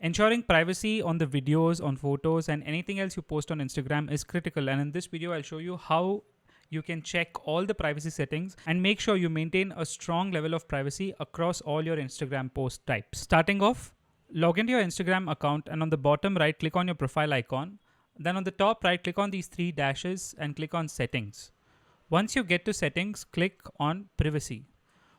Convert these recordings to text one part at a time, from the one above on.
Ensuring privacy on the videos, on photos, and anything else you post on Instagram is critical. And in this video, I'll show you how you can check all the privacy settings and make sure you maintain a strong level of privacy across all your Instagram post types. Starting off, log into your Instagram account and on the bottom right, click on your profile icon. Then on the top right, click on these three dashes and click on settings. Once you get to settings, click on privacy.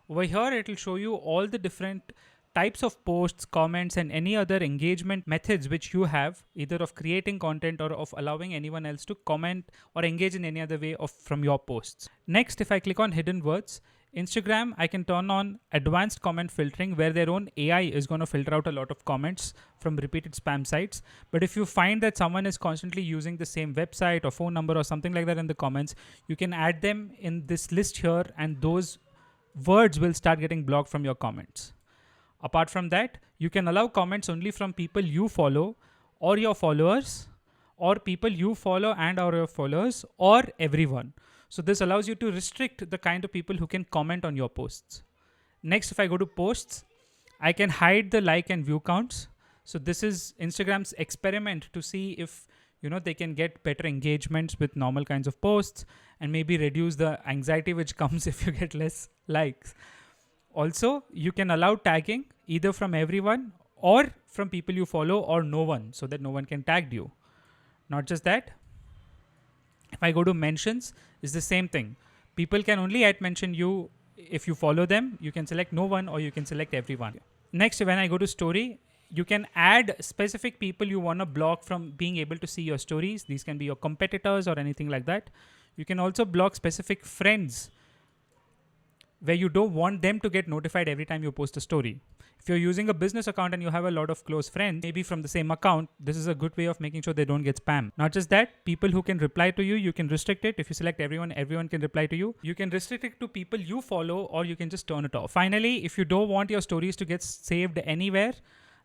Over here, it will show you all the different types of posts, comments, and any other engagement methods which you have, either of creating content or of allowing anyone else to comment or engage in any other way from your posts. Next, if I click on hidden words, Instagram, I can turn on advanced comment filtering where their own AI is going to filter out a lot of comments from repeated spam sites. But if you find that someone is constantly using the same website or phone number or something like that in the comments, you can add them in this list here and those words will start getting blocked from your comments. Apart from that, you can allow comments only from people you follow or your followers or people you follow and or your followers or everyone. So this allows you to restrict the kind of people who can comment on your posts. Next, if I go to posts, I can hide the like and view counts. So this is Instagram's experiment to see if they can get better engagements with normal kinds of posts and maybe reduce the anxiety which comes if you get less likes. Also, you can allow tagging either from everyone or from people you follow or no one, so that no one can tag you. Not just that, if I go to mentions, it's the same thing. People can only mention you if you follow them. You can select no one or you can select everyone. Next, when I go to story, you can add specific people you want to block from being able to see your stories. These can be your competitors or anything like that. You can also block specific friends where you don't want them to get notified every time you post a story. If you're using a business account and you have a lot of close friends, maybe from the same account, this is a good way of making sure they don't get spam. Not just that, people who can reply to you, you can restrict it. If you select everyone, everyone can reply to you. You can restrict it to people you follow or you can just turn it off. Finally, if you don't want your stories to get saved anywhere,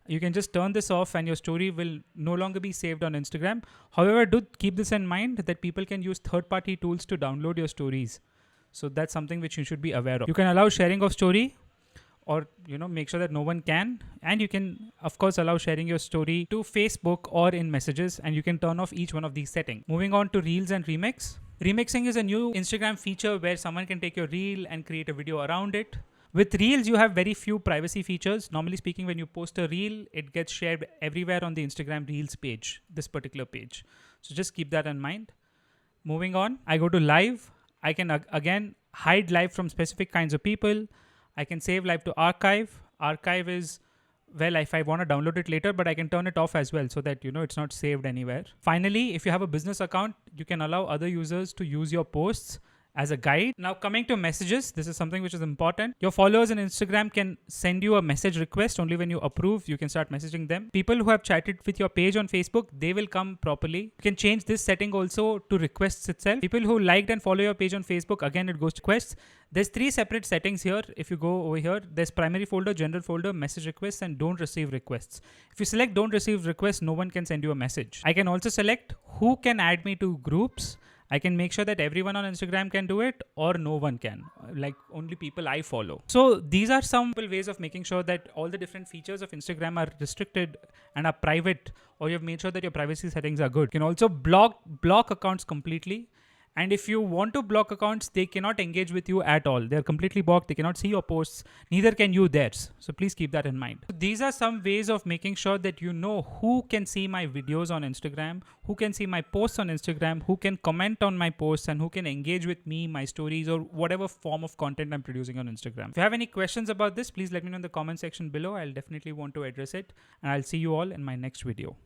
you can just turn this off and your story will no longer be saved on Instagram. However, do keep this in mind that people can use third-party tools to download your stories. So that's something which you should be aware of. You can allow sharing of story or make sure that no one can, and you can of course allow sharing your story to Facebook or in messages, and you can turn off each one of these settings. Moving on to reels and remix. Remixing is a new Instagram feature where someone can take your reel and create a video around it. With reels, you have very few privacy features. Normally speaking, when you post a reel, it gets shared everywhere on the Instagram reels page, this particular page. So just keep that in mind. Moving on, I go to live. I can again hide live from specific kinds of people. I can save live to archive. Archive is, well, if I want to download it later, but I can turn it off as well so that it's not saved anywhere. Finally, if you have a business account, you can allow other users to use your posts as a guide. Now coming to messages, this is something which is important. Your followers on Instagram can send you a message request. Only when you approve, you can start messaging them. People who have chatted with your page on Facebook, they will come properly. You can change this setting also to requests itself. People who liked and follow your page on Facebook, again it goes to requests. There's three separate settings here. If you go over here, there's primary folder, general folder, message requests, and don't receive requests. If you select don't receive requests, no one can send you a message. I can also select who can add me to groups. I can make sure that everyone on Instagram can do it or no one can, like only people I follow. So these are some ways of making sure that all the different features of Instagram are restricted and are private, or you've made sure that your privacy settings are good. You can also block accounts completely. And if you want to block accounts, they cannot engage with you at all. They're completely blocked. They cannot see your posts. Neither can you theirs. So please keep that in mind. So these are some ways of making sure that you know who can see my videos on Instagram, who can see my posts on Instagram, who can comment on my posts, and who can engage with me, my stories, or whatever form of content I'm producing on Instagram. If you have any questions about this, please let me know in the comment section below. I'll definitely want to address it. And I'll see you all in my next video.